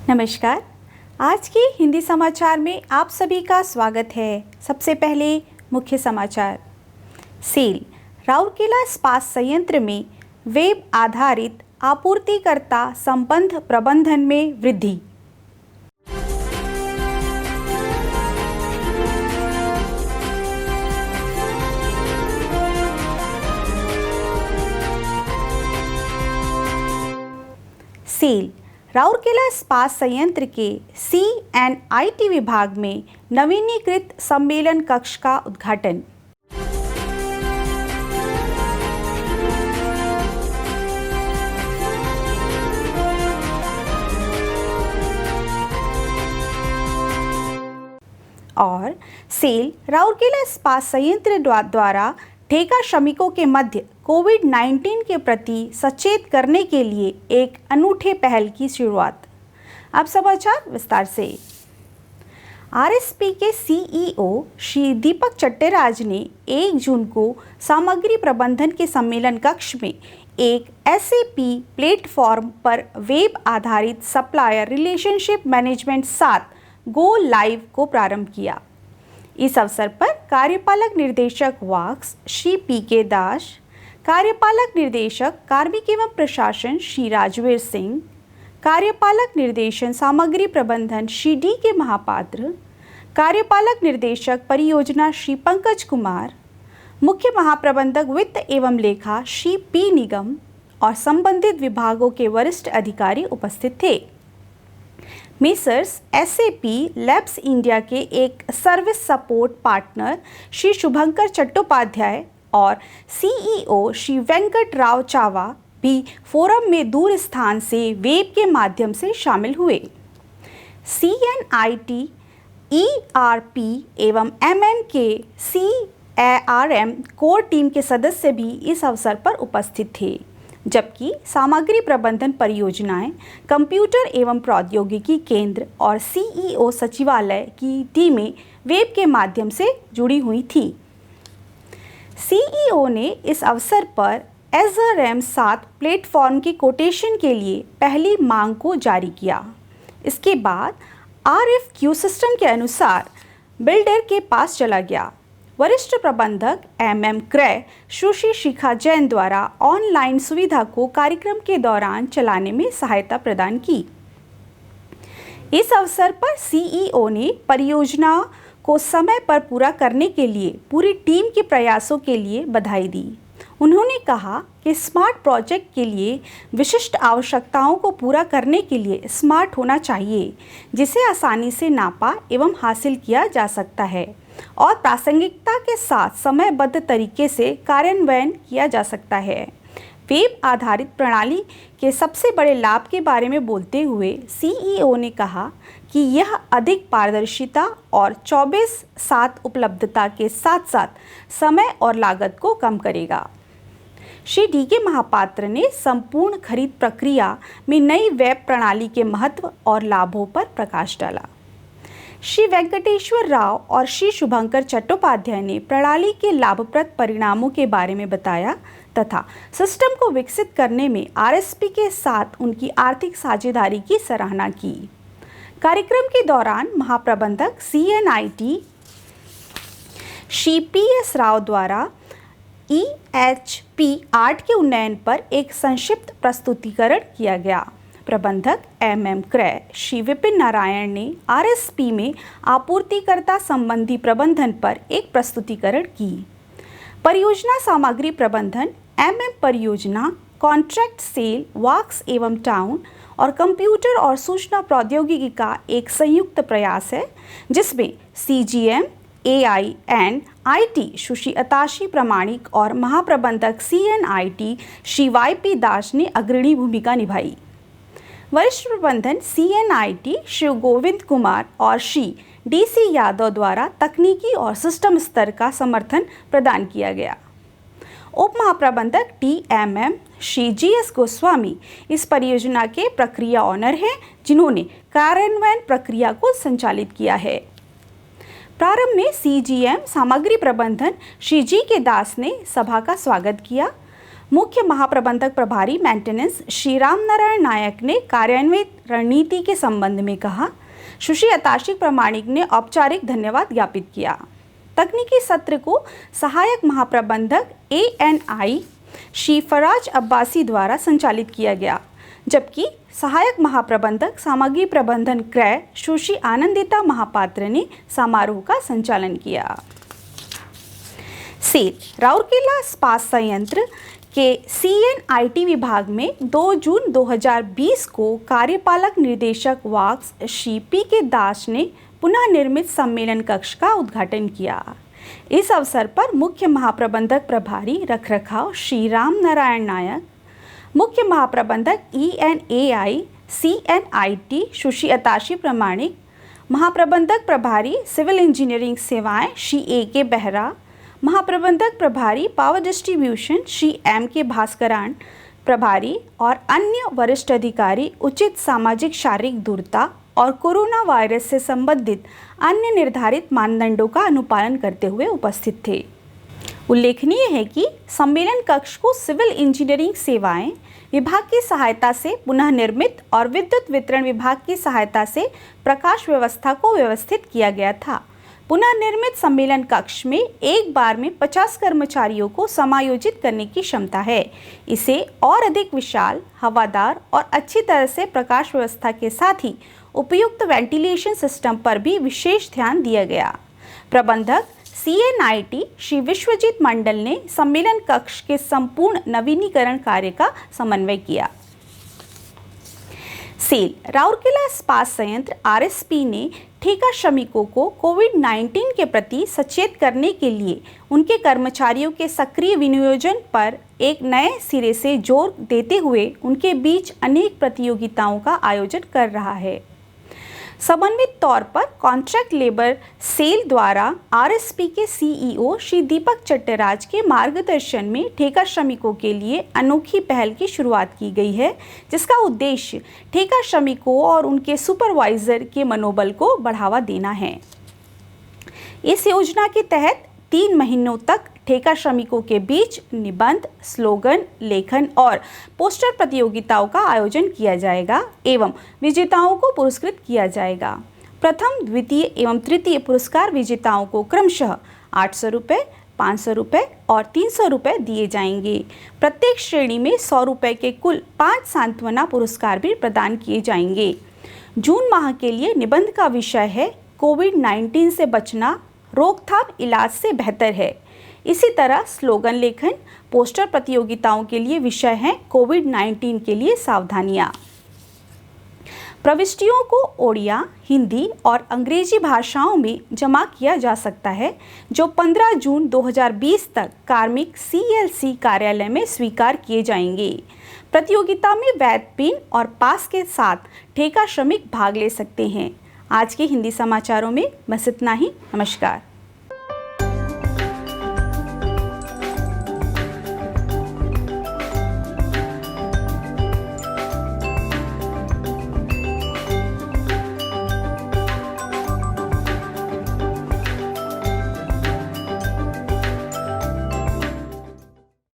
नमस्कार। आज के हिंदी समाचार में आप सभी का स्वागत है। सबसे पहले मुख्य समाचार। सेल राउरकेला इस्पात संयंत्र में वेब आधारित आपूर्तिकर्ता संबंध प्रबंधन में वृद्धि। सेल राउरकेला इस्पात संयंत्र के CNIT विभाग में नवीनीकृत सम्मेलन कक्ष का उद्घाटन। और सेल राउरकेला इस्पात संयंत्र द्वारा ठेका श्रमिकों के मध्य कोविड-19 के प्रति सचेत करने के लिए एक अनूठे पहल की शुरुआत। अब समाचार विस्तार से। RSP के CEO श्री दीपक चट्टेराज ने 1 जून को सामग्री प्रबंधन के सम्मेलन कक्ष में एक SAP प्लेटफॉर्म पर वेब आधारित supplier relationship management 7 go live को प्रारंभ किया। इस अवसर पर कार्यपालक निर्देशक वाक्स श्री PK दास, कार्यपालक निर्देशक कार्मिक एवं प्रशासन श्री राजवीर सिंह, कार्यपालक निर्देशन सामग्री प्रबंधन श्री DK महापात्र, कार्यपालक निर्देशक परियोजना श्री पंकज कुमार, मुख्य महाप्रबंधक वित्त एवं लेखा श्री P निगम और संबंधित विभागों के वरिष्ठ अधिकारी उपस्थित थे। मेसर्स SAP लैब्स इंडिया के एक सर्विस सपोर्ट पार्टनर श्री शुभंकर चट्टोपाध्याय और CEO श्री वेंकट राव चावा भी फोरम में दूर स्थान से वेब के माध्यम से शामिल हुए। CNIT ERP एवं MN के CARM कोर टीम के सदस्य भी इस अवसर पर उपस्थित थे, जबकि सामग्री प्रबंधन परियोजनाएं, कंप्यूटर एवं प्रौद्योगिकी केंद्र और CEO सचिवालय की टीमें वेब के माध्यम से जुड़ी हुई थी। CEO ने इस अवसर पर Azure M7 प्लेटफॉर्म के कोटेशन के लिए पहली मांग को जारी किया। इसके बाद RFQ सिस्टम के अनुसार बिल्डर के पास चला गया। वरिष्ठ प्रबंधक MM क्रय सुश्री शिखा जैन द्वारा ऑनलाइन सुविधा को कार्यक्रम के दौरान चलाने में सहायता प्रदान की। इस अवसर पर CEO ने परियोजना को समय पर पूरा करने के लिए पूरी टीम के प्रयासों के लिए बधाई दी। उन्होंने कहा कि स्मार्ट प्रोजेक्ट के लिए विशिष्ट आवश्यकताओं को पूरा करने के लिए स्मार्ट होना चाहिए, जिसे आसानी से नापा एवं हासिल किया जा सकता है और प्रासंगिकता के साथ समयबद्ध तरीके से कार्यान्वयन किया जा सकता है। वेब आधारित प्रणाली के सबसे बड़े लाभ के बारे में बोलते हुए CEO ने कहा कि यह अधिक पारदर्शिता और 24/7 उपलब्धता के साथ साथ समय और लागत को कम करेगा। श्री DK महापात्र ने संपूर्ण खरीद प्रक्रिया में नई वेब प्रणाली के महत्व और लाभों पर प्रकाश डाला। श्री वेंकटेश्वर राव और श्री शुभंकर चट्टोपाध्याय ने प्रणाली के लाभप्रद परिणामों के बारे में बताया तथा सिस्टम को विकसित करने में RSP के साथ उनकी आर्थिक साझेदारी की सराहना की। कार्यक्रम के दौरान महाप्रबंधक CNIT श्री PS राव द्वारा EHP 8 के उन्नयन पर एक संक्षिप्त प्रस्तुतिकरण किया गया। प्रबंधक MM क्रय श्री विपिन नारायण ने RSP में आपूर्तिकर्ता संबंधी प्रबंधन पर एक प्रस्तुतिकरण की। परियोजना सामग्री प्रबंधन MM परियोजना कॉन्ट्रैक्ट सेल वाक्स एवं टाउन और कंप्यूटर और सूचना प्रौद्योगिकी का एक संयुक्त प्रयास है, जिसमें CGM AI and IT Sushri attaché प्रमाणिक और महाप्रबंधक CNIT श्री YP दास ने अग्रणी भूमिका निभाई। वरिष्ठ प्रबंधन CNIT श्री गोविंद कुमार और श्री DC यादव द्वारा तकनीकी और सिस्टम स्तर का समर्थन प्रदान किया गया। उप महाप्रबंधक TMM श्री GS गोस्वामी इस परियोजना के प्रक्रिया ऑनर हैं, जिन्होंने कार्यान्वयन प्रक्रिया को संचालित किया है। प्रारंभ में CGM सामग्री प्रबंधन श्री GK दास ने सभा का स्वागत किया। मुख्य महाप्रबंधक प्रभारी मेंटेनेंस श्री राम नारायण नायक ने कार्यान्वित रणनीति के संबंध में कहा। सुश्री अताशी प्रामाणिक ने औपचारिक धन्यवाद ज्ञापित किया। तकनीकी सत्र को सहायक महाप्रबंधक ANI श्री फराज अब्बासी द्वारा संचालित किया गया, जबकि सहायक महाप्रबंधक सामग्री प्रबंधन क्रय सुश्री आनंदिता महापात्र ने समारोह का संचालन किया। सेल राउरकेला इस्पात संयंत्र के CNIT विभाग में 2 जून 2020 को कार्यपालक निर्देशक वाक्स श्री PK दास ने पुनः निर्मित सम्मेलन कक्ष का उद्घाटन किया। इस अवसर पर मुख्य महाप्रबंधक प्रभारी रखरखाव श्री राम नारायण नायक, मुख्य महाप्रबंधक ENAI CNIT सुश्री अताशी प्रामाणिक, महाप्रबंधक प्रभारी सिविल इंजीनियरिंग सेवाएं श्री AK बेहरा, महाप्रबंधक प्रभारी पावर डिस्ट्रीब्यूशन श्री MK भास्करान प्रभारी और अन्य वरिष्ठ अधिकारी उचित सामाजिक शारीरिक दूरता और कोरोना वायरस से संबंधित अन्य निर्धारित मानदंडों का अनुपालन करते हुए उपस्थित थे। उल्लेखनीय है कि सम्मेलन कक्ष को सिविल इंजीनियरिंग सेवाएं विभाग की सहायता से पुनः निर्मित और विद्युत वितरण विभाग की सहायता से प्रकाश व्यवस्था को व्यवस्थित किया गया था। पुनः निर्मित सम्मेलन कक्ष में एक बार में 50 कर्मचारियों को समायोजित करने की क्षमता है। इसे और अधिक विशाल, हवादार और अच्छी तरह से प्रकाश व्यवस्था के साथ ही उपयुक्त वेंटिलेशन सिस्टम पर भी विशेष ध्यान दिया गया। प्रबंधक CNIT श्री विश्वजीत मंडल ने सम्मेलन कक्ष के संपूर्ण नवीनीकरण कार्य का समन्वय किया। सेल राउरकेला इस्पात संयंत्र RSP ने ठेका श्रमिकों को कोविड-19 के प्रति सचेत करने के लिए उनके कर्मचारियों के सक्रिय विनियोजन पर एक नए सिरे से जोर देते हुए उनके बीच अनेक प्रतियोगिताओं का आयोजन कर रहा है। समन्वित तौर पर कॉन्ट्रैक्ट लेबर सेल द्वारा RSP के CEO श्री दीपक चट्टराज के मार्गदर्शन में ठेका श्रमिकों के लिए अनोखी पहल की शुरुआत की गई है, जिसका उद्देश्य ठेका श्रमिकों और उनके सुपरवाइजर के मनोबल को बढ़ावा देना है। इस योजना के तहत 3 महीनों तक ठेका श्रमिकों के बीच निबंध, स्लोगन, लेखन और पोस्टर प्रतियोगिताओं का आयोजन किया जाएगा एवं विजेताओं को पुरस्कृत किया जाएगा। प्रथम, द्वितीय एवं तृतीय पुरस्कार विजेताओं को क्रमशः 800 रुपये, 500 रुपये और 300 रुपये दिए जाएंगे। प्रत्येक श्रेणी में 100 रुपये के कुल 5 सांत्वना पुरस्कार भी प्रदान किए जाएंगे। जून माह के लिए निबंध का विषय है कोविड-19 से बचना, रोकथाम इलाज से बेहतर है। इसी तरह स्लोगन लेखन, पोस्टर प्रतियोगिताओं के लिए विषय हैं कोविड-19 के लिए सावधानियां। प्रविष्टियों को ओडिया, हिंदी और अंग्रेजी भाषाओं में जमा किया जा सकता है, जो 15 जून 2020 तक कार्मिक CLC कार्यालय में स्वीकार किए जाएंगे। प्रतियोगिता में वैध पिन और पास के साथ ठेका श्रमिक भाग ले सकते हैं। आज के हिंदी समाचारों में बस इतना ही। नमस्कार।